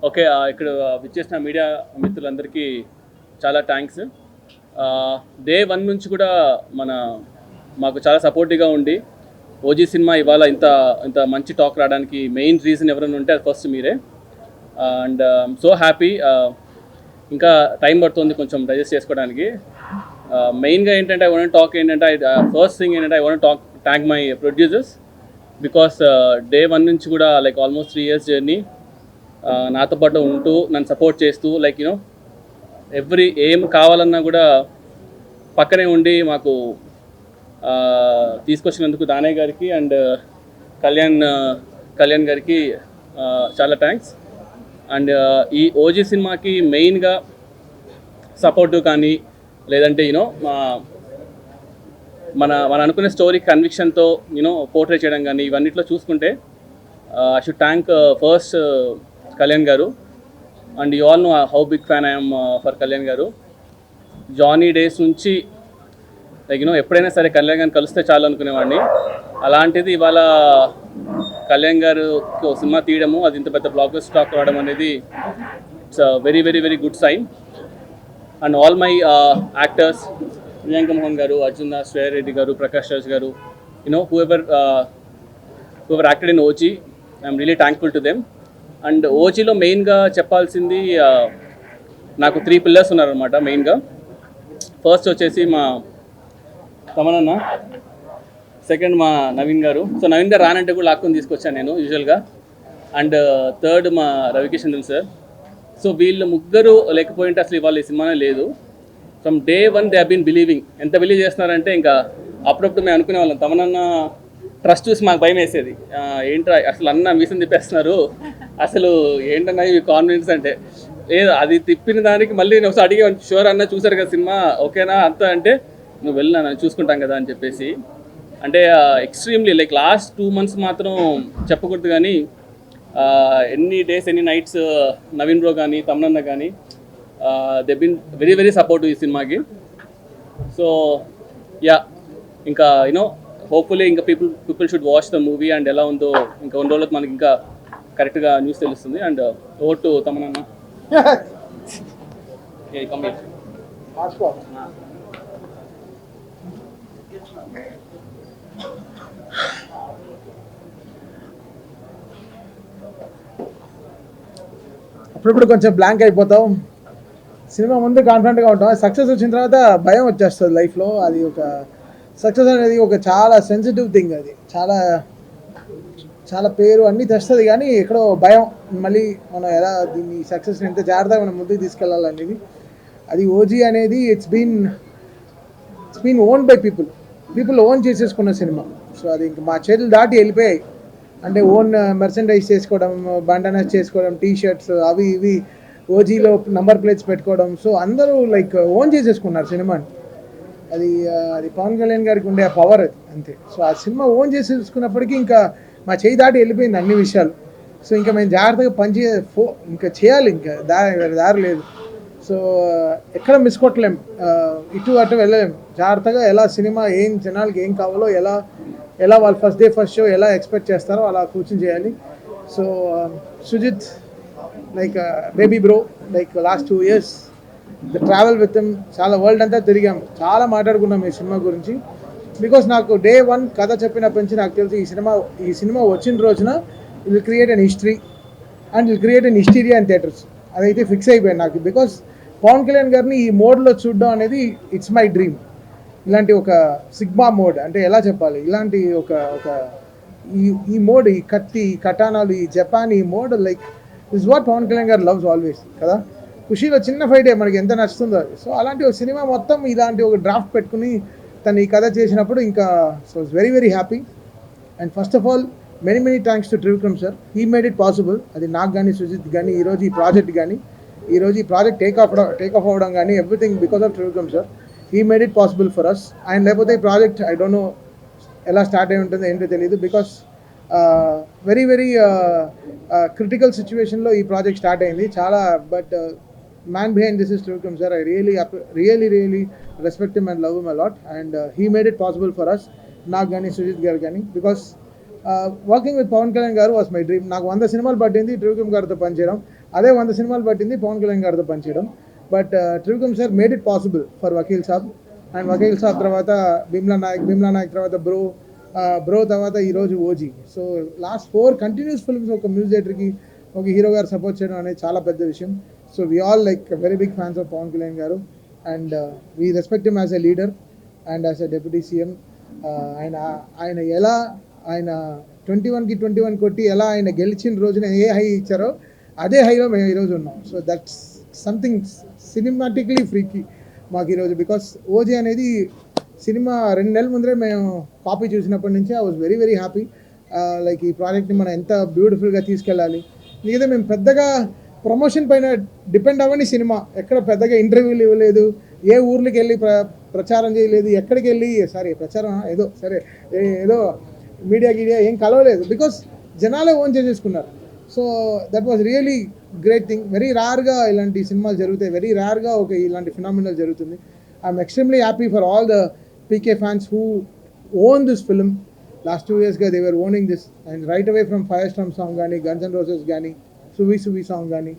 Okay. ఇక్కడ విచ్చేసిన media మిత్రులందరికీ చాలా థ్యాంక్స్. డే 1 నుంచి కూడా మాకు చాలా సపోర్టివ్‌గా ఉండి, ఓజీ సినిమా ఇవాళ ఇంత ఇంత మంచి టాక్ రావడానికి మెయిన్ రీజన్ ఎవరైనా ఉంటే అది ఫస్ట్ మీరే. And so happy. ఇంకా టైం పడుతుంది కొంచెం డైజెస్ట్ చేసుకోవడానికి. మెయిన్గా ఏంటంటే ఐ వాంట్ టాక్ ఏంటంటే ఫస్ట్ థింగ్ ఏంటంటే I want thank my producers because day 1 నుంచి కూడా లైక్ ఆల్మోస్ట్ 3 years జర్నీ నాతో పాటు ఉంటూ నన్ను సపోర్ట్ చేస్తూ లైక్ ఏం కావాలన్నా కూడా పక్కనే ఉండి మాకు తీసుకొచ్చినందుకు దానయ్య గారికి అండ్ కళ్యాణ్ గారికి చాలా థ్యాంక్స్. అండ్ ఈ ఓజీ సినిమాకి మెయిన్గా సపోర్టు కానీ లేదంటే మన అనుకునే స్టోరీ కన్విక్షన్తో పోర్ట్రే చేయడం కానీ ఇవన్నిట్లో చూసుకుంటే I should thank first Kalyan గారు. And you all know how big fan I'm for Kalyan గారు. జానీ డేస్ నుంచి లైక్ ఎప్పుడైనా సరే కళ్యాణ్ గారిని కలిస్తే చాలు అనుకునేవాడిని. అలాంటిది ఇవాళ కళ్యాణ్ గారికి ఒక సినిమా తీయడము, అది ఇంత పెద్ద బ్లాక్ బస్టర్ టాక్ రావడం అనేది it's very very very good sign. And all my actors, Priyanka Mohan garu, Arjun Das, Shreya Reddy గారు, ప్రకాష్ రాజ్ గారు, whoever acted in OG, I'm really thankful to them. And ఓజీలో మెయిన్గా చెప్పాల్సింది నాకు 3 పిల్లర్స్ ఉన్నారనమాట మెయిన్గా. ఫస్ట్ వచ్చేసి మా తమనన్న, సెకండ్ మా నవీన్ గారు. సో నవీన్ గారు రానంటే కూడా లాక్కొని తీసుకొచ్చాను నేను యూజువల్గా. అండ్ థర్డ్ మా రవికిషన్ సార్. సో వీళ్ళు ముగ్గురు లేకపోయింటే అసలు ఇవాళ ఈ సినిమానే లేదు. From day 1 they have been believing. ఎంత బిలీవ్ చేస్తున్నారంటే ఇంకా అప్పుడప్పుడు మేము అనుకునే వాళ్ళం, తమనన్న ట్రస్ట్ చూసి మాకు భయం వేసేది, ఏంట్రా అసలు అన్న మీసం తిప్పేస్తున్నారు, అసలు ఏంటన్నా ఇవి కాన్ఫిడెన్స్ అంటే. లేదు, అది తిప్పిన దానికి మళ్ళీ నేను ఒకసారి అడిగే, షూర్ అన్న చూసారు కదా సినిమా ఓకేనా అంతా అంటే, నువ్వు వెళ్ళినా నన్ను చూసుకుంటాం కదా అని చెప్పేసి. అంటే ఎక్స్ట్రీమ్లీ లైక్ లాస్ట్ 2 months మాత్రం చెప్పకూడదు కానీ ఎన్ని డేస్ ఎన్ని నైట్స్ నవీన్ బ్రో కానీ తమనన్న కానీ they been very very supportive ఈ సినిమాకి. సో యా, ఇంకా హోప్ఫుల్లీ ఇంకా people should watch the movie and ఎలా ఉందో ఇంకా 1 రోజులకు మనకి ఇంకా కరెక్ట్గా న్యూస్ తెలుస్తుంది. అండ్ ఓవర్ టు తమనన్న. అప్పుడప్పుడు కొంచెం బ్లాంక్ అయిపోతాం. సినిమా ముందు కాన్ఫిడెంట్గా ఉంటాం, సక్సెస్ వచ్చిన తర్వాత భయం వచ్చేస్తుంది లైఫ్లో. అది ఒక సక్సెస్ అనేది ఒక చాలా సెన్సిటివ్ థింగ్. అది చాలా చాలా పేరు అన్నీ తెస్తుంది కానీ ఎక్కడో భయం, మళ్ళీ మనం ఎలా దీన్ని సక్సెస్ని ఎంత జాగ్రత్తగా మనం ముందుకు తీసుకెళ్ళాలనేది. అది ఓజీ అనేది it's been owned by people own చేసేసుకున్న సినిమా. సో అది ఇంక మా చేతులు దాటి వెళ్ళిపోయాయి. అంటే ఓన్ మెర్చండైజ్ చేసుకోవడం, బండనస్ చేసుకోవడం, టీషర్ట్స్ అవి ఇవి, ఓజీలో నంబర్ ప్లేట్స్ పెట్టుకోవడం. సో అందరూ లైక్ ఓన్ చేసేసుకున్నారు సినిమాని. అది పవన్ కళ్యాణ్ గారికి ఉండే పవర్ అది, అంతే. సో ఆ సినిమా ఓన్ చేసేసుకున్నప్పటికీ ఇంకా మా చేయి దాటి వెళ్ళిపోయింది అన్ని విషయాలు. సో ఇంకా మేము జాగ్రత్తగా ఇంకా చేయాలి, ఇంకా దారి లేదు. సో ఎక్కడ మిస్ కొట్టలేం, ఇటు అటు వెళ్ళలేం. జాగ్రత్తగా ఎలా సినిమా ఏం జనాలకి ఏం కావాలో ఎలా వాళ్ళు ఫస్ట్ డే ఫస్ట్ షో ఎలా ఎక్స్పెక్ట్ చేస్తారో అలా కూర్చొని చేయాలి. So Sujeeth like baby bro, like last 2 years the travel with him, చాలా వరల్డ్ అంతా తిరిగాం, చాలా మాట్లాడుకున్నాం ఈ సినిమా గురించి. బికాస్ నాకు డే 1 కథ చెప్పినప్పటి నుంచి నాకు తెలిసి ఈ సినిమా వచ్చిన రోజున will create an history and will create an hysteria and theatres. అదైతే ఫిక్స్ అయిపోయాను నాకు. బికాస్ పవన్ కళ్యాణ్ గారిని ఈ మోడ్లో చూడడం అనేది ఇట్స్ మై డ్రీమ్. ఇలాంటి ఒక సిగ్మా మోడ్ అంటే ఎలా చెప్పాలి, ఇలాంటి ఒక ఈ మోడ్, ఈ కత్తి, ఈ కటానాలు, ఈ జపాన్, ఈ mode like is what Pawan Kalyan garu loves always కదా. ఖుషీలో చిన్న ఫైటే మనకి ఎంత నచ్చుతుందో అది. సో అలాంటి ఒక సినిమా మొత్తం ఇలాంటి ఒక డ్రాఫ్ట్ పెట్టుకుని తను ఈ కథ చేసినప్పుడు ఇంకా so it's very very happy. And first of all many thanks to Trivikram sir. He made it possible. అది నాకు కానీ సుజిత్ కానీ ఈరోజు ఈ ప్రాజెక్ట్ టేక్ ఆఫ్ అవ్వడం కానీ everything because of Trivikram sir. He made it possible for us. ఆయన లేకపోతే ఈ ప్రాజెక్ట్ ఐ డోంట్ నో ఎలా స్టార్ట్ అయి ఉంటుందో ఏంటో తెలియదు. బికాస్ వెరీ వెరీ క్రిటికల్ సిచ్యువేషన్లో ఈ ప్రాజెక్ట్ స్టార్ట్ అయింది చాలా. But man behind this is Trivikram sir. I really respect him and love him a lot. And he made it possible for us, నాకు కానీ సుజిత్ గారు కానీ. Because working with Pawan Kalyan garu was my dream. నాకు 100 సినిమాలు పట్టింది త్రివిక్రమ్ గారితో పనిచేయడం. అదే 100 సినిమాలు పట్టింది పవన్ కళ్యాణ్ గారితో పనిచేయడం. But Trivikram sir made it possible for Vakeel Saab. And Vakeel Saab తర్వాత భీమ్లా నాయక్ తర్వాత బ్రో తర్వాత ఈరోజు OG. So last 4 continuous films ఒక మ్యూజిక్ డైరెక్టర్కి ఒక హీరో గారు సపోర్ట్ చేయడం అనేది చాలా పెద్ద విషయం. So we all like very big fans of Pawan Kalyan గారు and we respect him as a leader and as a deputy CM. ఆయన ఎలా ఆయన 21కి 21 కొట్టి ఎలా ఆయన గెలిచిన రోజున ఏ హై ఇచ్చారో అదే హైలో మేము ఈరోజు ఉన్నాం. సో దట్స్ సంథింగ్ సినిమాటిక్లీ ఫ్రీకి మాకు ఈరోజు. బికాస్ ఓజీ అనేది సినిమా 2 నెలల ముందరే మేము కాపీ చూసినప్పటి నుంచి I was very very happy. Like ఈ ప్రాజెక్ట్ని మనం ఎంత బ్యూటిఫుల్గా తీసుకెళ్ళాలి. మిగతా మేము పెద్దగా ప్రమోషన్ పైన డిపెండ్ అవ్వని సినిమా, ఎక్కడ పెద్దగా ఇంటర్వ్యూలు ఇవ్వలేదు, ఏ ఊర్లకి వెళ్ళి ప్రచారం చేయలేదు, ఎక్కడికి వెళ్ళి ప్రచారం ఏదో మీడియా ఏం కలవలేదు. బికాస్ జనాలే ఓన్ చేసేసుకున్నారు. So that was really great thing. Very రేర్గా ఇలాంటి సినిమాలు జరుగుతాయి, వెరీ రేర్గా ఇలాంటి ఫినామినల్ జరుగుతుంది. I'm extremely happy for all the PK fans who own this film. Last 2 years they were owning this, and right away from Firestorm song gani, Guns N' Roses gani, Suvi song gani,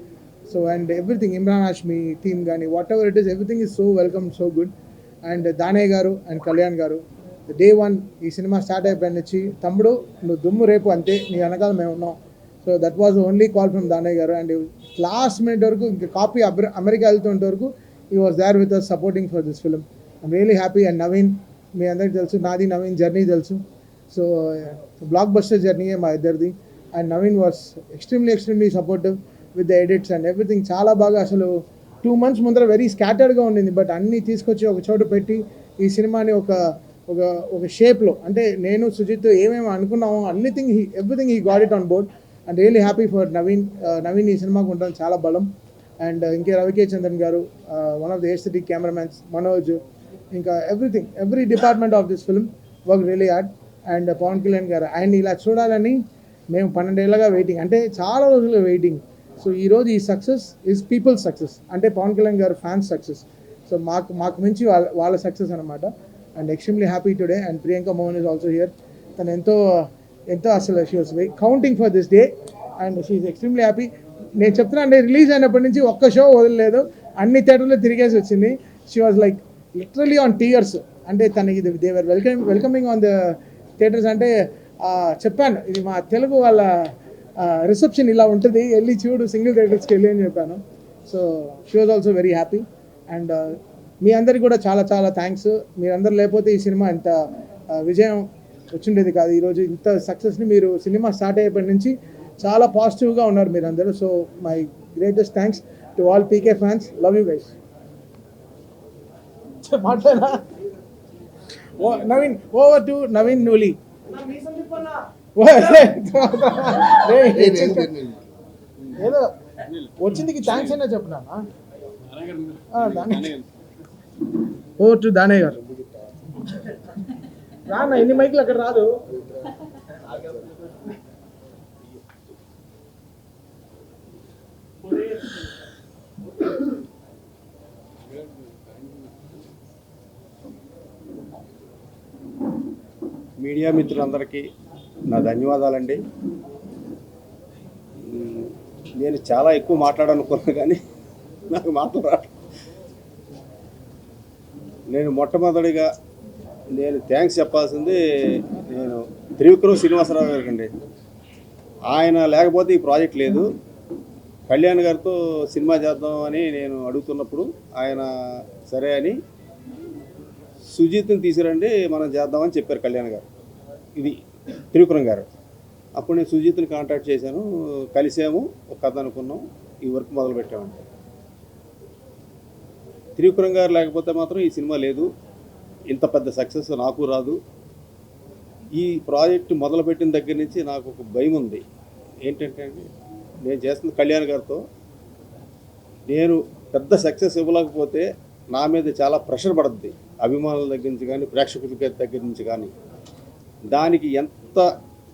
so and everything, Imran Hashmi theme gani, whatever it is, everything is so welcome, so good. And Dane garu and Kalyan garu, the day one ee cinema start ayipanichi tammudu nu dummu repu ante nee anakala mem unnam. So that was the only call from Dane garu, and last minute varaku inka copy America veltunte varaku he was there with us supporting for this film. I'm really happy. And Naveen, మీ అందరికి తెలుసు, నాది Naveen journey తెలుసు. So block buster జర్నీయే మా ఇద్దరిది. And Naveen was extremely supportive with the edits and everything. చాలా బాగా అసలు 2 months ముందర వెరీ స్కాటర్డ్గా ఉండింది, బట్ అన్నీ తీసుకొచ్చి ఒక చోట పెట్టి ఈ సినిమాని ఒక షేప్లో, అంటే నేను సుజిత్ ఏమేమి అనుకున్నామో everything he got it on board. And really happy for Naveen ఈ సినిమాకు ఉండడం చాలా బలం. అండ్ ఇంకే రవికే చంద్రన్ గారు, one of the aesthetic cameramens, Manoj, ఇంకా every department of this film work really hard. And Pawan Kalyan గారు ఆయన ఇలా చూడాలని మేము 12 ఏళ్ళగా వెయిటింగ్, అంటే చాలా రోజులుగా వెయిటింగ్. సో ఈరోజు ఈ సక్సెస్ ఈజ్ పీపుల్స్ సక్సెస్, అంటే పవన్ కళ్యాణ్ గారు ఫ్యాన్స్ సక్సెస్. సో మాకు మించి వాళ్ళ సక్సెస్ అనమాట. And extremely happy today. And Priyanka Mohan is also here. తను ఎంతో అసలు she was counting for this day and she is extremely happy. నేను చెప్తున్నా, అంటే రిలీజ్ అయినప్పటి నుంచి ఒక్క షో వదలలేదు, అన్ని థియేటర్లో తిరిగేసి వచ్చింది. She was like literally on tears. అంటే తనకి they were welcoming on the theatres. అంటే చెప్పాను, ఇది మా తెలుగు వాళ్ళ రిసెప్షన్ ఇలా ఉంటుంది, వెళ్ళి చూడు సింగిల్ థియేటర్స్కి వెళ్ళి అని చెప్పాను. So she was also very happy. And మీ అందరికి కూడా చాలా చాలా థ్యాంక్స్. మీరందరూ లేకపోతే ఈ సినిమా ఇంత విజయం వచ్చిండేది కాదు. ఈరోజు ఇంత సక్సెస్ని మీరు సినిమా స్టార్ట్ అయ్యేప్పటి నుంచి చాలా పాజిటివ్గా ఉన్నారు మీరందరూ. So my greatest thanks to all PK fans. Love you guys. మాట్లాడా నవీన్, ఓవర్ టు నవీన్ నూలి. ఏదో వచ్చిందికి థ్యాంక్స్ అయినా చెప్పనా. ఓవర్ టు దానయ్య గారు. రానా, ఎన్ని మైకులు అక్కడ రాదు. మీడియా మిత్రులందరికీ నా ధన్యవాదాలండి. నేను చాలా ఎక్కువ మాట్లాడాలనుకున్నాను కానీ నాకు మాట్లాడాలి. నేను మొట్టమొదటిగా థ్యాంక్స్ చెప్పాల్సింది నేను త్రివిక్రమ్ శ్రీనివాసరావు గారికి అండి. ఆయన లేకపోతే ఈ ప్రాజెక్ట్ లేదు. కళ్యాణ్ గారితో సినిమా చేద్దామని నేను అడుగుతున్నప్పుడు ఆయన సరే అని సుజిత్ని తీసుకురండి మనం చేద్దామని చెప్పారు కళ్యాణ్ గారు, ఇది త్రివిక్రమ్ గారు. అప్పుడు నేను సుజిత్ని కాంటాక్ట్ చేశాను, కలిసాము, ఒక కథ అనుకున్నాం, ఈ వర్క్ మొదలుపెట్టామండి. త్రివిక్రమ్ గారు లేకపోతే మాత్రం ఈ సినిమా లేదు, ఇంత పెద్ద సక్సెస్ నాకు రాదు. ఈ ప్రాజెక్ట్ మొదలుపెట్టిన దగ్గర నుంచి నాకు ఒక భయం ఉంది. ఏంటంటే అండి, నేను చేస్తున్న కళ్యాణ్ గారితో నేను పెద్ద సక్సెస్ ఇవ్వలేకపోతే నా మీద చాలా ప్రెషర్ పడుతుంది, అభిమానుల దగ్గర నుంచి కానీ ప్రేక్షకుల దగ్గర నుంచి కానీ. దానికి ఎంత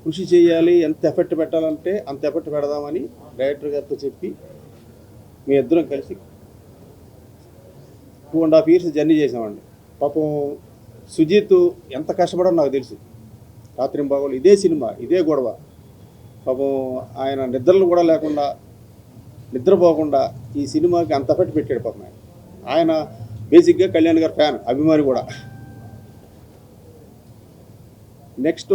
కృషి చేయాలి, ఎంత ఎఫెక్ట్ పెట్టాలంటే అంత ఎఫెక్ట్ పెడదామని డైరెక్టర్ గారితో చెప్పి మీ ఇద్దరం కలిసి 2.5 years జర్నీ చేసామండి. పాపం సుజిత్ ఎంత కష్టపడో నాకు తెలుసు. రాత్రింబాగోలు ఇదే సినిమా, ఇదే గొడవ. పాపం ఆయన నిద్రలు కూడా లేకుండా నిద్రపోకుండా ఈ సినిమాకి అంత ఎఫెక్ట్ పెట్టాడు పాపం ఆయన బేసిక్గా కళ్యాణ్ గారి ఫ్యాన్ అభిమాని కూడా. నెక్స్ట్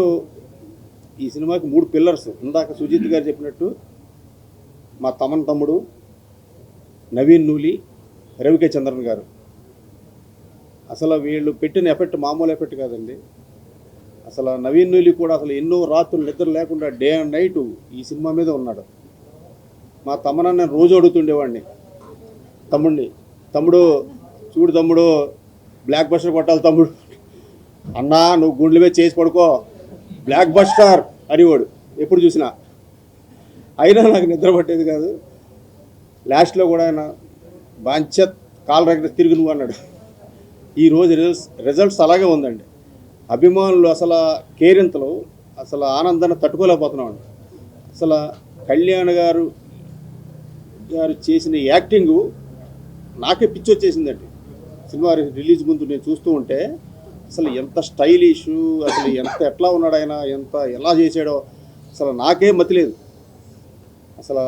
ఈ సినిమాకి 3 పిల్లర్స్. ఇందాక సుజిత్ గారు చెప్పినట్టు మా తమ్ముడు నవీన్ నూలి, రవికే చంద్రన్ గారు. అసలు వీళ్ళు పెట్టిన ఎఫెక్ట్ మామూలు ఎఫెక్ట్ కాదండి. అసలు నవీన్ నూలి కూడా అసలు ఎన్నో రాత్రులు నిద్ర లేకుండా డే అండ్ నైట్ ఈ సినిమా మీద ఉన్నాడు. మా తమ్ముడని నేను రోజు అడుగుతుండేవాడిని తమ్ముడు చూడు తమ్ముడు బ్లాక్ బస్టర్ కొట్టాలి తమ్ముడు, అన్నా నువ్వు గుండెల మీద చేసి పడుకో బ్లాక్ బస్టర్ అనేవాడు ఎప్పుడు చూసినా. అయినా నాకు నిద్ర పట్టేది కాదు. లాస్ట్లో కూడా ఆయన బాంచత్ కాలు రగ్గ తిరిగి నువ్వు అన్నాడు. ఈరోజు రిజల్ట్స్ అలాగే ఉందండి. అభిమానులు అసలు కేరింతలు అసలు ఆనందాన్ని తట్టుకోలేకపోతున్నామండి. అసలు కళ్యాణ్ గారు చేసిన యాక్టింగు నాకే పిచ్చి వచ్చేసిందండి. సినిమా రిలీజ్ ముందు నేను చూస్తూ ఉంటే అసలు ఎంత స్టైలిష్, అసలు ఎట్లా ఉన్నాడు ఆయన, ఎలా చేశాడో అసలు నాకే మతిలేదు. అసలు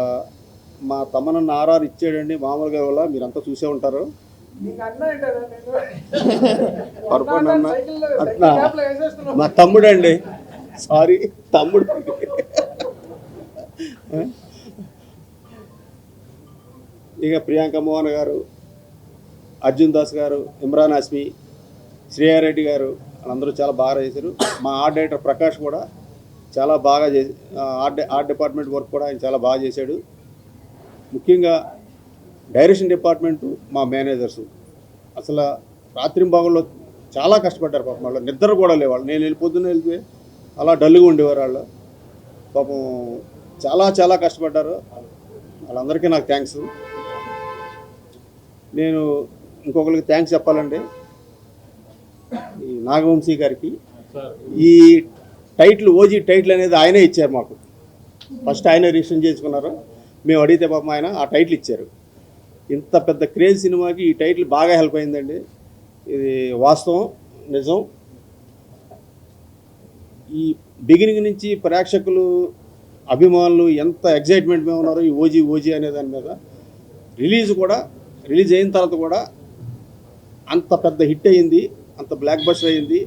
మా తమ్మనన్న ఆర్ఆర్ ఇచ్చాడండి మామూలుగా వల్ల మీరంతా చూసే ఉంటారు. మా తమ్ముడు అండి, సారీ తమ్ముడు. ఇక ప్రియాంక మోహన్ గారు, అర్జున్ దాస్ గారు, ఇమ్రాన్ హాష్మి, శ్రేయారెడ్డి గారు వాళ్ళందరూ చాలా బాగా చేశారు. మా ఆర్ట్ డైరెక్టర్ ప్రకాష్ కూడా చాలా బాగా చేసి ఆర్ట్ డిపార్ట్మెంట్ వర్క్ కూడా ఆయన చాలా బాగా చేశాడు. ముఖ్యంగా డైరెక్షన్ డిపార్ట్మెంటు మా మేనేజర్సు అసలు రాత్రింబాగుల్లో చాలా కష్టపడ్డారు పాపం. వాళ్ళు నిద్ర కూడా లేవాళ్ళు. నేను పొద్దున్న వెళ్తే అలా డల్గా ఉండేవారు వాళ్ళు. పాపం చాలా కష్టపడ్డారు. వాళ్ళందరికీ నాకు థ్యాంక్స్. నేను ఇంకొకరికి థ్యాంక్స్ చెప్పాలండి, ఈ నాగవంశీ గారికి. ఈ టైటిల్ ఓజీ టైటిల్ అనేది ఆయనే ఇచ్చారు మాకు. ఫస్ట్ ఆయన రిజిస్టర్ చేసుకున్నారు. మేము అడిగితే పాపం ఆయన ఆ టైటిల్ ఇచ్చారు. ఇంత పెద్ద క్రేజ్ సినిమాకి ఈ టైటిల్ బాగా హెల్ప్ అయిందండి. ఇది వాస్తవం, నిజం. ఈ బిగినింగ్ నుంచి ప్రేక్షకులు అభిమానులు ఎంత ఎగ్జైట్మెంట్ మీద ఉన్నారో ఈ ఓజీ అనే దాని మీద. రిలీజ్ అయిన తర్వాత కూడా అంత పెద్ద హిట్ అయ్యింది, అంత బ్లాక్ బస్టర్ అయ్యింది.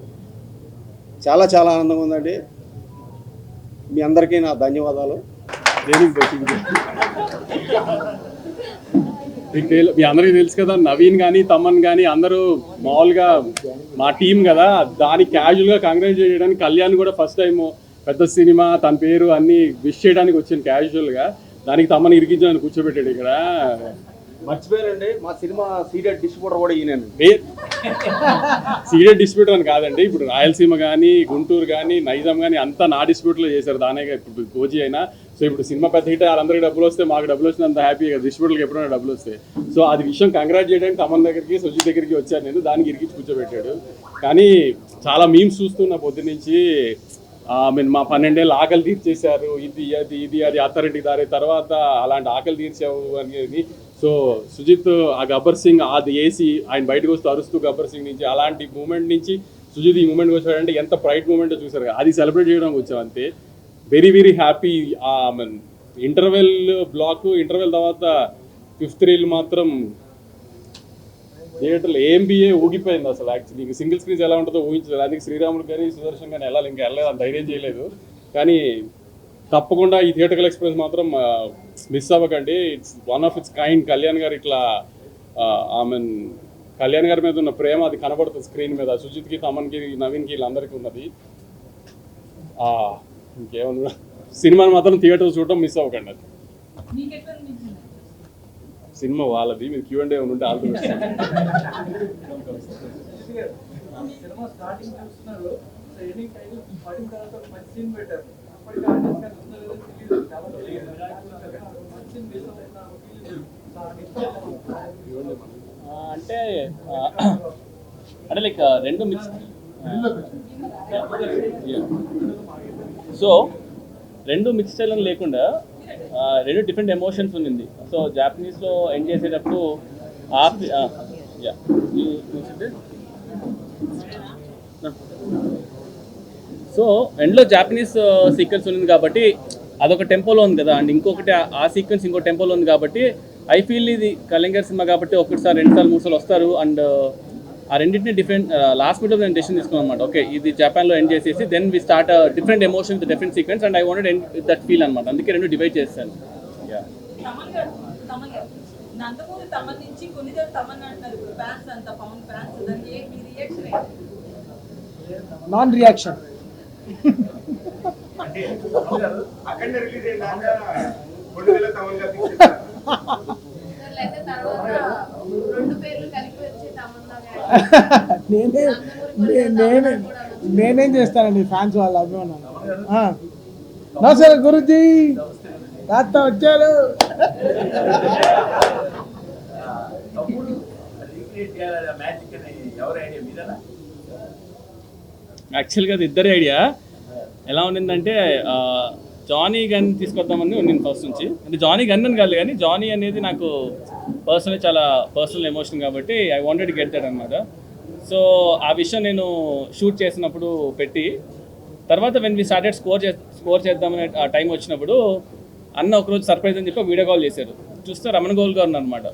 చాలా ఆనందంగా ఉందండి. మీ అందరికీ నా ధన్యవాదాలు. మీ అందరికీ తెలుసు కదా, నవీన్ కానీ తమన్ కానీ అందరూ మామూలుగా మా టీం కదా, దాన్ని క్యాజువల్గా కంగ్రాచులేట్ చేయడానికి కళ్యాణ్ కూడా ఫస్ట్ టైం పెద్ద సినిమా తన పేరు అన్ని విష్ చేయడానికి వచ్చింది క్యాజువల్గా. దానికి తమన్ ఇరికించడానికి కూర్చోబెట్టాడు ఇక్కడ. మర్చిపోయారండి, మా సినిమా సీడెడ్ డిస్ట్రిబ్యూటర్ కూడా ఈయన. సీడెడ్ డిస్ట్రిబ్యూటర్ అని కాదండి, ఇప్పుడు రాయలసీమ కానీ గుంటూరు కానీ నైజాం కానీ అంతా నా డిస్ట్రిబ్యూటర్లో చేశారు. దానే ఇప్పుడు ఓజీ అయినా. సో ఇప్పుడు సినిమా పెద్ద హిట్, వాళ్ళందరికీ డబ్బులు వస్తే మాకు డబ్బులు వచ్చిన అంత హ్యాపీగా డిస్ట్రిబ్యూటర్కి ఎప్పుడైనా డబ్బులు వస్తాయి. సో అది విషయం కంగ్రాట్ చేయడానికి తమన్ దగ్గరికి సుజిత్ దగ్గరికి వచ్చాను నేను. దానికి ఇరికించి కూర్చోబెట్టాడు. కానీ చాలా మీమ్స్ చూస్తున్నా పొద్దు నుంచి. మా 12 ఏళ్ళు ఆకలి తీర్చేశారు, ఇది అది అత్తారింటికి దారి తర్వాత అలాంటి ఆకలి తీర్చావు అనేది. సో సుజిత్ ఆ గబ్బర్ సింగ్ అది వేసి ఆయన బయటకు వస్తూ అరుస్తూ గబ్బర్ సింగ్ నుంచి అలాంటి మూమెంట్ నుంచి సుజిత్ ఈ మూమెంట్కి వచ్చాడంటే ఎంత ప్రైడ్ మూమెంట్ చూసారు. అది సెలబ్రేట్ చేయడానికి వచ్చాం అంతే. Very happy. ఇంటర్వెల్ తర్వాత 5th రీల్ మాత్రం థియేటర్లో AMBA ఊగిపోయింది అసలు. యాక్చువల్లీ సింగిల్ స్క్రీన్స్ ఎలా ఉంటుందో ఊహించలేదు. అందుకే శ్రీరాములు కానీ సుదర్శన్ కానీ ఇంకా వెళ్ళలేదు, అంత ధైర్యం చేయలేదు. కానీ తప్పకుండా ఈ థియేటర్కల్ ఎక్స్పీరియన్స్ మాత్రం మిస్ అవ్వకండి. It's one of it's kind. Kalyan గారు ఇట్లా కళ్యాణ్ గారి మీద ఉన్న ప్రేమ అది కనబడుతుంది స్క్రీన్ మీద. సుజిత్కి, తమన్కి, నవీన్కి వీళ్ళందరికీ ఉన్నది. ఇంకేమన్నా సినిమాని మాత్రం థియేటర్ చూడటం మిస్ అవ్వకండి. అది సినిమా వాళ్ళది. మీరు Q&A ఉంటే ఆలోచిస్తారు. అంటే లైక్ రెండు మిక్స్. సో రెండు మిక్స్ స్టైల్ లేకుండా రెండు డిఫరెంట్ ఎమోషన్స్ ఉంది. సో జాపనీస్లో ఎండ్ చేసేటప్పుడు సో ఎండ్లో జాపనీస్ సీక్వెన్స్ ఉంది కాబట్టి అదొక టెంపోలో ఉంది కదా, అండ్ ఇంకొకటి ఆ సీక్వెన్స్ ఇంకో టెంపోలో ఉంది కాబట్టి ఐ ఫీల్ ఇది కళ్యాణ్ గారి సినిమా కాబట్టి ఒకటిసారి 2 సార్లు 3 సార్లు వస్తారు. అండ్ ఆ రెండింటిని డిఫరెంట్ లాస్ట్ మినిట్లో నేను డెసిషన్ తీసుకున్నాను అనమాట. ఓకే ఇది జపాన్లో ఎండ్ చేసేసి then we start different emotion with different sequence and I wanted end with that feel అనమాట. అందుకే 2 డివైడ్ చేస్తాను. నందమూరి తమన్ నుంచి కొన్నిసార్లు తమన్ అంటారు ఇప్పుడు ఫ్యాన్స్ అంతా పవన్ ఫ్యాన్స్ దానికి మీ రియాక్షన్ ఏంటి? Non reaction. అక్కడ రిలీజ్ అయినాక 2000 తమన్ గారు ఫిక్స్ చేశారు. అయితే తర్వాత రెండు పేర్లు కలిపి వచ్చి తమన్నా గారు నేనేం చేస్తానండి ఫ్యాన్స్ వాళ్ళ అభిమానం. నమస్తే గురుజీ తాత వచ్చారు. యాక్చువల్గా అది ఇద్దరి ఐడియా. ఎలా ఉండిందంటే జానీ గన్ తీసుకొద్దామని ఉండింది ఫస్ట్ నుంచి. అంటే జానీ గన్ అని కాదు కానీ జానీ అనేది నాకు పర్సనల్ చాలా పర్సనల్ ఎమోషన్ కాబట్టి ఐ వాంటెడ్ గెట్ దట్ అనమాట. సో ఆ విషయం నేను షూట్ చేసినప్పుడు పెట్టి తర్వాత వెన్ వి స్టార్టెడ్ స్కోర్ చేద్దామనే ఆ టైం వచ్చినప్పుడు అన్న ఒకరోజు సర్ప్రైజ్ అని చెప్పి వీడియో కాల్ చేశారు. చూస్తే రమణ గోల్ గారు అనమాట.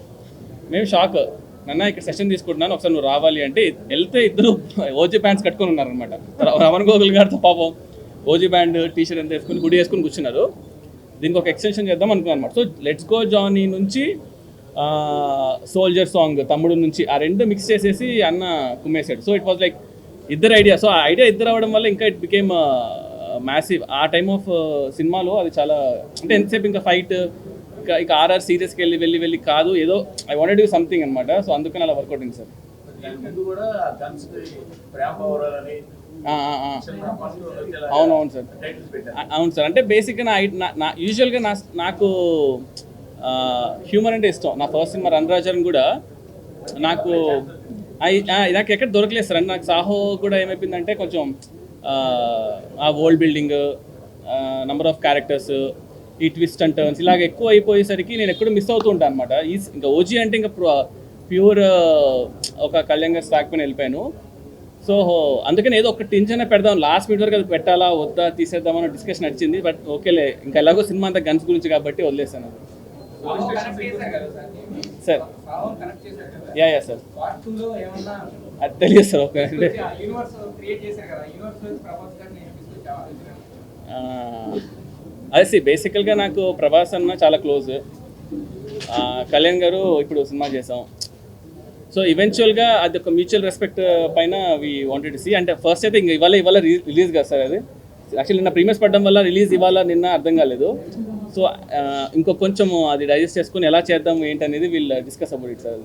మేము షాక్, నన్న ఇక్కడ సెషన్ తీసుకుంటున్నాను ఒకసారి నువ్వు రావాలి అంటే వెళ్తే ఇద్దరు ఓజీ ప్యాంట్స్ కట్టుకొని ఉన్నారనమాట. రమణ గోగుల్ గారితో పాపం ఓజీ బ్యాండ్ టీషర్ట్ అంతా వేసుకుని గుడి వేసుకుని కూర్చున్నారు. దీనికి ఒక ఎక్స్టెన్షన్ చేద్దాం అనుకున్నాను అనమాట. సో లెట్స్ గో జానీ నుంచి సోల్జర్ సాంగ్ తమ్ముడు నుంచి ఆ 2 మిక్స్ చేసేసి అన్న కుమ్మేశాడు. సో ఇట్ వాజ్ లైక్ ఇద్దరు ఐడియా. సో ఆ ఐడియా ఇద్దరు అవ్వడం వల్ల ఇంకా ఇట్ బికేమ్ మ్యాసివ్. ఆ టైమ్ ఆఫ్ సినిమాలో అది చాలా అంటే ఎంతసేపు ఇంకా ఫైట్ ఇక ఆర్ఆర్ సీరియస్కి వెళ్ళి కాదు, ఏదో ఐ వాంటెడ్ డూ సంథింగ్ అనమాట. సో అందుకని అలా వర్కౌట్ అయింది సార్. అవునవును సార్, అవును సార్. అంటే బేసిక్గా నా యూజువల్గా నాకు హ్యూమర్ అంటే ఇష్టం. నా ఫస్ట్ సినిమా రణరాజన్ కూడా నాకు నాకు ఎక్కడ దొరకలేదు సార్. అంటే నాకు సాహో కూడా ఏమైపోయిందంటే కొంచెం ఆ world building, number of characters, ఈ ట్విస్ట్ అండ్ టర్న్స్ ఇలాగ ఎక్కువ అయిపోయేసరికి నేను ఎక్కడో మిస్ అవుతూ ఉంటాను అనమాట. ఇంకా ఓజీ అంటే ఇంకా ప్యూర్ ఒక కళ్యాణ్ గారి స్టాక్ పైన వెళ్ళిపోయాను. సో అందుకని ఏదో ఒక టెన్షన్ పెడదాం, లాస్ట్ మినిట్ వరకు అది పెట్టాలా వద్దా తీసేద్దామని డిస్కషన్ నడిచింది. బట్ ఓకేలే ఇంకా ఎలాగో సినిమా అంతా గన్స్ గురించి కాబట్టి వదిలేసాను సార్. యా సార్, అది తెలియదు సార్. ఓకే అదే బేసికల్గా నాకు ప్రభాస్ అన్న చాలా క్లోజ్. కళ్యాణ్ గారు ఇప్పుడు సినిమా చేసాం. సో ఈవెన్చువల్గా అది ఒక మ్యూచువల్ రెస్పెక్ట్ పైన వీ వాంటెడ్ టు సీ. అంటే ఫస్ట్ అయితే ఇంకా ఇవాళ రిలీజ్ కాదు సార్. అది యాక్చువల్లీ నిన్న ప్రీమియర్స్ పడడం వల్ల రిలీజ్ ఇవాళ నిన్న అర్థం కాలేదు. సో ఇంకో కొంచెం అది డైజెస్ట్ చేసుకుని ఎలా చేద్దాం ఏంటనేది వీళ్ళు డిస్కస్ అబౌట్ ఇట్ సార్.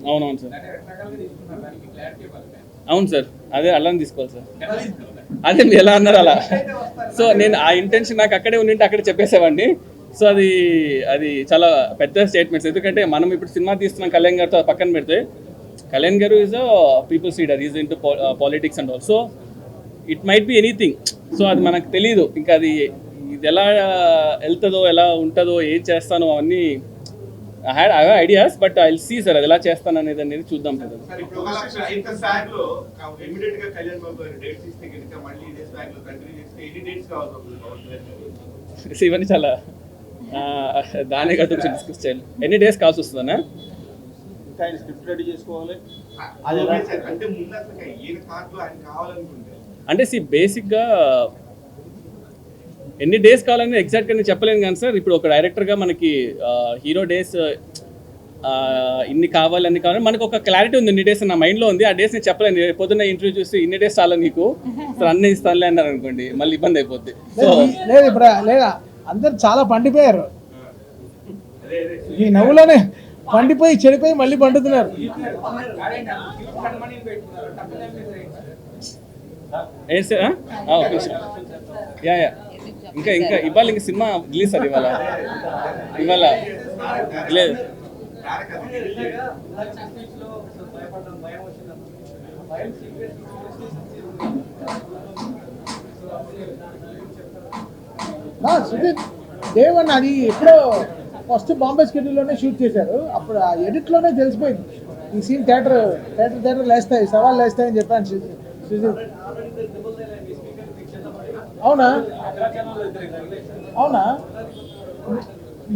అవునవును సార్, అవును సార్. అదే అలానే తీసుకోవాలి సార్. అదే మీరు ఎలా అన్నారు అలా. సో నేను ఆ ఇంటెన్షన్ నాకు అక్కడే ఉండింటే అక్కడే చెప్పేసేవాడిని. సో అది చాలా పెద్ద స్టేట్మెంట్స్. ఎందుకంటే మనం ఇప్పుడు సినిమా తీస్తున్నాం కళ్యాణ్ గారితో పక్కన పెడితే, కళ్యాణ్ గారు is a peoples leader, is into politics and all. So it might be anything. So అది మనకు తెలీదు. ఇంకా అది ఇది ఎలా వెళ్తుందో ఎలా ఉంటుందో ఏం చేస్తానో అవన్నీ I have ideas. But I will see sir అది ఎలా చేస్తాను అనేది చూద్దాం సార్. ఇవన్నీ చాలా దానే కదా కొంచెం డిస్కస్ చేయాలి. ఎన్ని డేస్ కావాల్సి వస్తుందన్నా? ఇంకా ఆయన స్క్రిప్ట్ రెడీ చేసుకోవాలి. అంటే బేసిక్గా ఎన్ని డేస్ కావాలని ఎగ్జాక్ట్గా నేను చెప్పలేను కానీ సార్, ఇప్పుడు ఒక డైరెక్టర్గా మనకి హీరో డేస్ ఇన్ని కావాలి అన్ని కావాలి మనకు ఒక క్లారిటీ ఉంది. ఇన్ని డేస్ నా మైండ్లో ఉంది. ఆ డేస్ నేను చెప్పలేను. పొద్దున్న ఇంటర్వ్యూ చూసి ఇన్ని డేస్ చాలా నీకు సార్ అన్నీ ఇస్తానులే అన్నారు అనుకోండి, మళ్ళీ ఇబ్బంది అయిపోద్ది. సో లేదు ఇప్పుడు లేదా అందరు చాలా పండిపోయారు. ఈ నవ్వులోనే పండిపోయి చెడిపోయి మళ్ళీ పండుతున్నారు. ఏంటి సార్? ఒక నిమిషం. యా ఇంకా ఇవాళ ఇంకా సినిమా రిలీజ్ సార్. ఇవాళ లేదు. సుజిత్ దేవన్ అది ఎప్పుడో ఫస్ట్ బాంబే స్కెడ్యూల్లోనే షూట్ చేశారు. అప్పుడు ఆ ఎడిట్లోనే తెలిసిపోయింది ఈ సీన్ థియేటర్ లేస్తాయి, సవాళ్ళు లేస్తాయని చెప్పాను సుజిత్. అవునా అవునా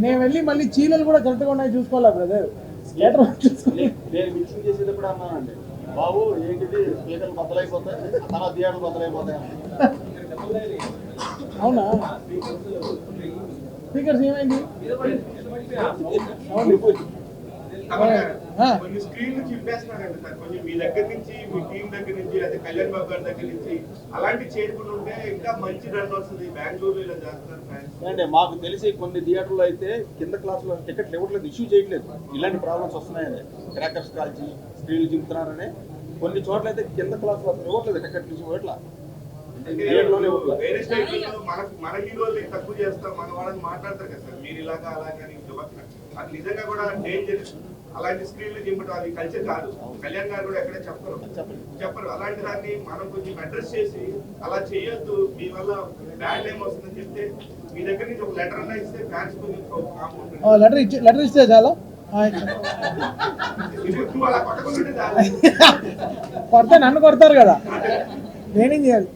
నేను వెళ్ళి మళ్ళీ చీలలు కూడా కరెక్ట్గా ఉన్నాయి చూసుకోవాలా బ్రదర్ థియేటర్ చూసుకోవాలి. నేను మిక్సింగ్ చేసేటప్పుడు అన్నానండి, బాబు ఏంటిది స్పీకర్లు బద్దలైపోతాయి, తర్వాత థియేటర్లు బద్దలైపోతాయి. అవునా స్పీకర్స్ ఏమైంది కొన్ని స్క్రీన్లు చింపేస్తున్నారండి సార్, కొంచెం మీ దగ్గర నుంచి మీ టీం దగ్గర నుంచి లేదా కళ్యాణ్ బాబు గారి దగ్గర నుంచి అలాంటి చేయకుండా ఉంటే ఇంకా మంచి రన్ వస్తుంది. బెంగళూరులో ఇలా చేస్తున్నారు ఫ్యాన్స్. అంటే మాకు తెలిసి కొన్ని థియేటర్లో అయితే కింద క్లాసులో టికెట్లు ఇవ్వట్లేదు, ఇష్యూ చేయట్లేదు. ఇలాంటి ప్రాబ్లమ్స్ వస్తున్నాయని క్రాకర్స్ కాల్చి స్క్రీన్లు చింపుతున్నారని కొన్ని చోట్ల అయితే కింద క్లాసులో అసలు ఇవ్వట్లేదు, టికెట్లు ఇష్యూ ఇవ్వట్లా. వేరే స్టేట్లో మన హీరోలు తక్కువ చేస్తాం, మన వాళ్ళని మాట్లాడతారు కదా సార్, మీరు ఇలాగా అలాగే అని. అది నిజంగా కూడా డేంజర్. అలాంటి స్క్రీన్లు చింపడం అది కల్చర్ కాదు. కళ్యాణ్ గారు కూడా ఎక్కడ చెప్పరు. అలాంటి దాన్ని మనం కొంచెం అడ్రస్ చేసి అలా చేయొద్దు, మీ వల్ల బ్యాడ్ నేమ్ వస్తుందని చెప్తే మీ దగ్గర నుంచి ఒక లెటర్ అన్నా ఇస్తే ఫ్యాన్స్ కొంచెం లెటర్ ఇస్తే చాలా నువ్వు అలా కొట్టకుండా చాలు. కొడితే నన్ను కొడతారు కదా, నేనేం చేయాలి?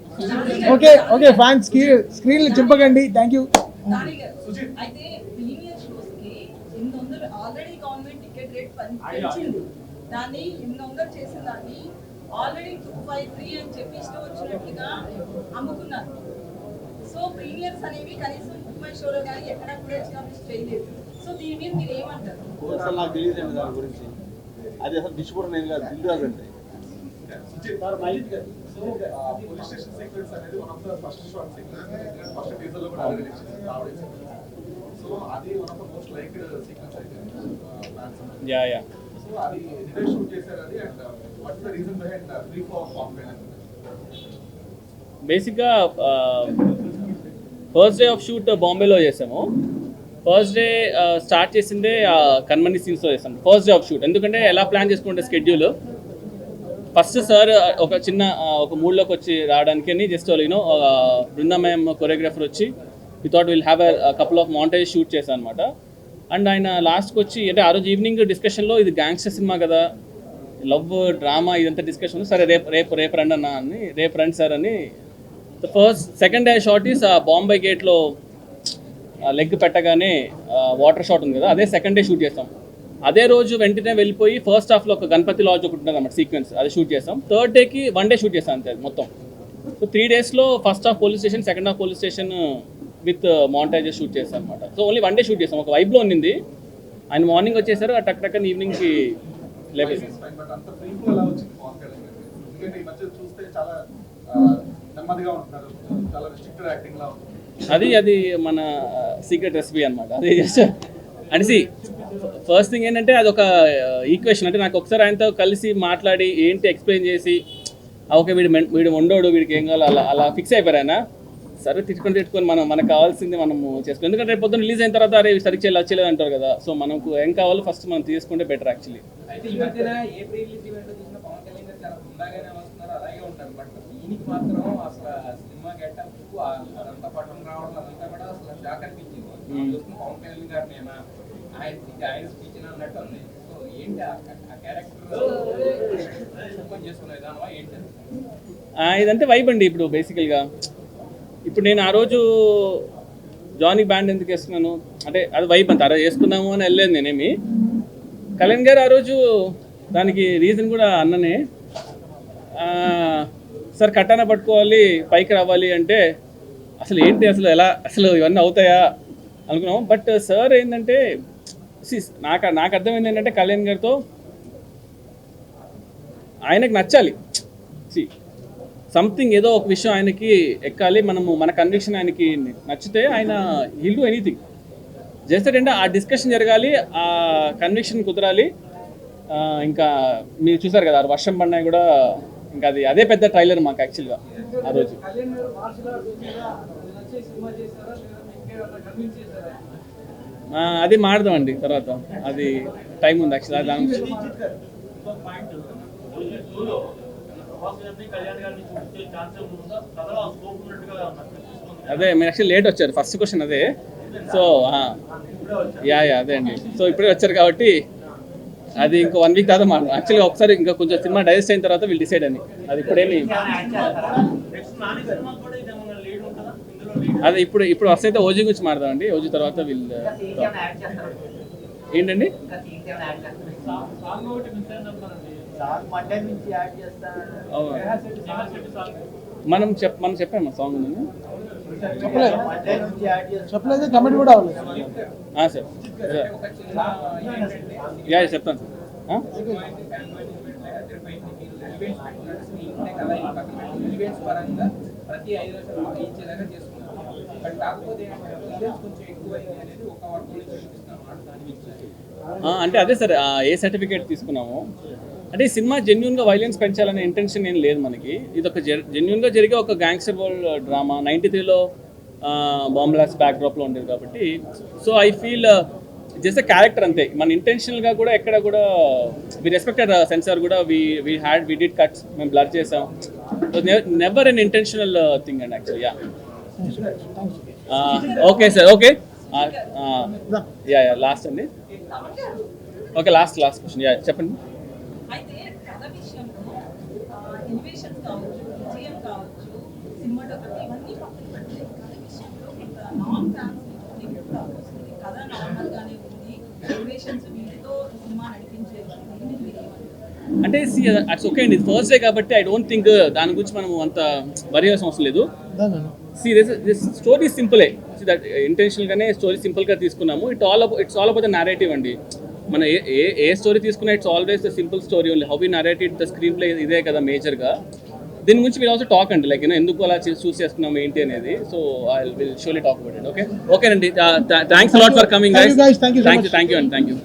ఓకే ఓకే ఫ్యాన్స్ స్క్రీన్లు చింపకండి. Thank you. అయితే ప్రీమియర్ షోస్ కి 800 ఆల్రెడీ గవర్నమెంట్ టికెట్ రేట్ పెంచింది. దాన్ని 800 చేసిన దాన్ని ఆల్రెడీ 253 అని చెప్పి ఇష్టం వచ్చినట్టుగా అమ్ముకున్నారు. సో ప్రీమియర్స్ అనేవి కనీసం బుక్ షోలో కానీ ఎక్కడ కూడా ఎస్టాబ్లిష్ చేయలేదు. సో దీని మీద మీరు ఏమంటారు? అసలు నాకు తెలియదండి దాని గురించి. అది అసలు డిస్ట్రిబ్యూటర్ నేను కాదు, దిల్ రాజు అంటే. పోలీస్ స్టేషన్ సీక్వెన్స్ అనేది one of the first short sequence, first teaser లో కూడా రిలీజ్. సో అది one of the most liked sequence అయితే యా సో అది ఎన్ని షూట్ చేశారు అది, and what's the reason behind brief of campaign? బేసిక్గా ఫస్ట్ డే ఆఫ్ షూట్ బాంబేలో చేసాము. ఫస్ట్ డే స్టార్ట్ చేసిందే కన్మని సీన్స్లో చేసాము ఫస్ట్ డే ఆఫ్ షూట్. ఎందుకంటే ఎలా ప్లాన్ చేసుకుంటే స్కెడ్యూల్ ఫస్ట్ సార్ ఒక చిన్న ఒక మూడ్లోకి వచ్చి రావడానికి జస్ట్ యూనో బృందామయం కొరియోగ్రాఫర్ వచ్చి we thought will have a couple of montage shoot చేశాను అనమాట. అండ్ ఆయన లాస్ట్కి వచ్చి అంటే ఆ రోజు ఈవినింగ్ డిస్కషన్లో ఇది గ్యాంగ్స్టర్ సినిమా కదా, లవ్ డ్రామా ఇదంతా డిస్కషన్, సరే రేపు రండి అన్న అని, రేపు రండి సార్ అని. Second day shot is Bombay గేట్లో లెగ్ పెట్టగానే వాటర్ షాట్ ఉంది కదా, అదే సెకండ్ డే షూట్ చేస్తాం. అదే రోజు వెంటనే వెళ్ళిపోయి ఫస్ట్ హాఫ్లో ఒక గణపతి లాడ్జ్ ఒకటి ఉంటుంది అన్నమాట సీక్వెన్స్, అది షూట్ చేస్తాం. థర్డ్ డేకి 1 డే షూట్ చేస్తాం అంతే మొత్తం. సో 3 డేస్లో first half police station, second half police station with montages shoot చేస్తాం అనమాట. సో ఓన్లీ 1 డే షూట్ చేస్తాం. ఒక వైబ్లో ఉన్నింది. ఆయన మార్నింగ్ వచ్చేసారు, టక్ టక్ అని ఈవినింగ్కి లేపేసాం. బట్ అంత బ్రీఫ్ ఎలా వచ్చింది పవన్ కళ్యాణ్ గారికి? ఎందుకంటే ఈ మధ్య చూస్తే చాలా నెమ్మదిగా ఉంటున్నారు, చాలా రిస్ట్రిక్టెడ్ యాక్టింగ్ లా ఉంటుంది. అది మన సీక్రెట్ రెసిపీ అనమాట. అది జస్ట్ అనేసి ఫస్ట్ థింగ్ ఏంటంటే అది ఒక ఈక్వేషన్. అంటే నాకు ఒకసారి ఆయనతో కలిసి మాట్లాడి ఏంటి ఎక్స్ప్లెయిన్ చేసి ఓకే వీడు ఉండోడు, వీడికి ఏం కావాలో అలా ఫిక్స్ అయిపోయారు ఆయన. సరే తిట్టుకొని మనకు కావాల్సింది మనము చేసుకోవాలి. ఎందుకంటే రేపు పొద్దున్న రిలీజ్ అయిన తర్వాత అరే సరిగ్గా వచ్చేలేదు అంటారు కదా. సో మనకు ఏం కావాలో ఫస్ట్ మనం తీసుకుంటే బెటర్ యాక్చువల్లీ. అయితే ఈ మధ్యన ఏ ప్రీ రిలీజ్ ఈవెంట్ తీసిన పవన్ కళ్యాణ్ గారు చాలా హుందాగానే వస్తున్నారు, అలాగే ఉంటారు. బట్ దీనికి మాత్రం అసలు సినిమా గెటప్ అదంతా పట్టణం రావడం అదంతా కూడా అసలు షాక్ అనిపించింది. చూస్తున్న పవన్ కళ్యాణ్ గారిని ఆయన స్పీచ్ అన్నట్టు ఉంది. సో ఏంటి ఆ క్యారెక్టర్ ఓపెన్ చేసుకునే విధానమా ఏంటి? ఇదంటే వైబ్ అండి. ఇప్పుడు బేసికల్గా ఇప్పుడు నేను ఆ రోజు జానీ బ్యాండ్ ఎందుకు వేసుకున్నాను అంటే అది వైబ్ అంత అలా వేసుకున్నాము అని వెళ్ళలేదు నేనేమి. కళ్యాణ్ గారు ఆ రోజు దానికి రీజన్ కూడా అన్ననే, సార్ కట్టాన పట్టుకోవాలి పైకి రావాలి అంటే అసలు ఏంటి అసలు ఇవన్నీ అవుతాయా అనుకున్నాము. బట్ సార్ ఏంటంటే నాకు అర్థమైంది ఏంటంటే కళ్యాణ్ గారితో ఆయనకు నచ్చాలి. సంథింగ్ ఏదో ఒక విషయం ఆయనకి ఎక్కాలి, మన కన్విక్షన్ ఆయనకి నచ్చితే ఆయన విల్ డూ ఎనీథింగ్. జస్ట్ ఏంటంటే ఆ డిస్కషన్ జరగాలి, ఆ కన్విక్షన్ కుదరాలి. ఇంకా మీరు చూసారు కదా వర్షం పడినా కూడా ఇంకా అదే పెద్ద ట్రైలర్ మాకు యాక్చువల్గా ఆ రోజు. అది మాడదామండి తర్వాత, అది టైం ఉంది యాక్చువల్గా దాని అదే మీరు యాక్చువల్లీ లేట్ వచ్చారు, ఫస్ట్ క్వశ్చన్ అదే. సో అదే అండి. సో ఇప్పుడే వచ్చారు కాబట్టి అది ఇంకో 1 వీక్ తర్వాత మాట యాక్చువల్గా ఒకసారి ఇంకా కొంచెం సినిమా డైజెస్ట్ అయిన తర్వాత వీళ్ళు డిసైడ్ అని. అది ఇప్పుడేమి అదే ఇప్పుడు వరుస అయితే ఓజీ గురించి మాట్లాడదామండి. ఓజీ తర్వాత వీళ్ళు ఏంటండి అవును. మనం చెప్పాము సాంగ్ ఉందని చెప్పలేదు కమెంట్ కూడా అవ్వలేదు. సార్ యా చెప్తాను సార్. ఈవెంట్స్ పరంగా ప్రతి 5 లక్షలు ఇచ్చేలాగా చేసుకున్నాం. బట్ కాకపోతే ఈవెంట్స్ కొంచెం ఎక్కువైంది అనేది ఒక వర్క్ నుంచి చూపిస్తున్నాం. దాని గురించి అంటే అదే సార్ ఏ సర్టిఫికేట్ తీసుకున్నాము అంటే ఈ సినిమా జెన్యున్గా వైలెన్స్ పెంచాలనే ఇంటెన్షన్ ఏం లేదు మనకి. ఇది ఒక జెన్యున్గా జరిగే ఒక గ్యాంగ్స్టర్ వరల్డ్ డ్రామా 93లో బాంబ్ బ్లాస్ట్ బ్యాక్డ్రాప్లో ఉండేది కాబట్టి so I feel just character అంతే. మన ఇంటెన్షనల్గా కూడా ఎక్కడ కూడా వి రెస్పెక్టెడ్ సెన్సార్ కూడా వి డిడ్ కట్స్ మేము బ్లర్ చేసాం. Never an intentional thing and actually ya okay sir okay ya last అండి ఓకే లాస్ట్ క్వశ్చన్ యా చెప్పండి. అయితే కథ విషయంలో ఇన్వేషన్స్ కావచ్చు, విజయం కావచ్చు, సినిమాటోగ్రఫీ ఇవన్నీ పక్కన పెడితే కథ విషయంలో కొంత నాన్ ఫ్యాన్స్ కూడా వస్తుంది. కథ నార్మల్గానే ఉంది, ఇన్వేషన్స్ వీటితో సినిమా నడిపించేది. అంటే అట్స్ ఓకే అండి, ఫస్ట్ డే కాబట్టి ఐ డోంట్ థింక్ దాని గురించి మనం అంత వరి అవ్వాల్సిన అవసరం లేదు. దిస్ స్టోరీ సింపులే, దట్ ఇంటెన్షనల్గానే స్టోరీ సింపుల్గా తీసుకున్నాము. It's all about the narrative అండి. మన ఏ స్టోరీ తీసుకున్నా it's always the simple story only. How we narrated the screenplay ఇదే కదా మేజర్గా. దీని గురించి మీరు ఆల్సో టాక్ అండి, లైక్ ఎందుకు అలా చూస్ చేస్తున్నాం ఏంటి అనేది. So I will solely talk about it. Okay ఓకేనండి, thanks a lot for coming guys. Thank you అండి, థ్యాంక్ యూ.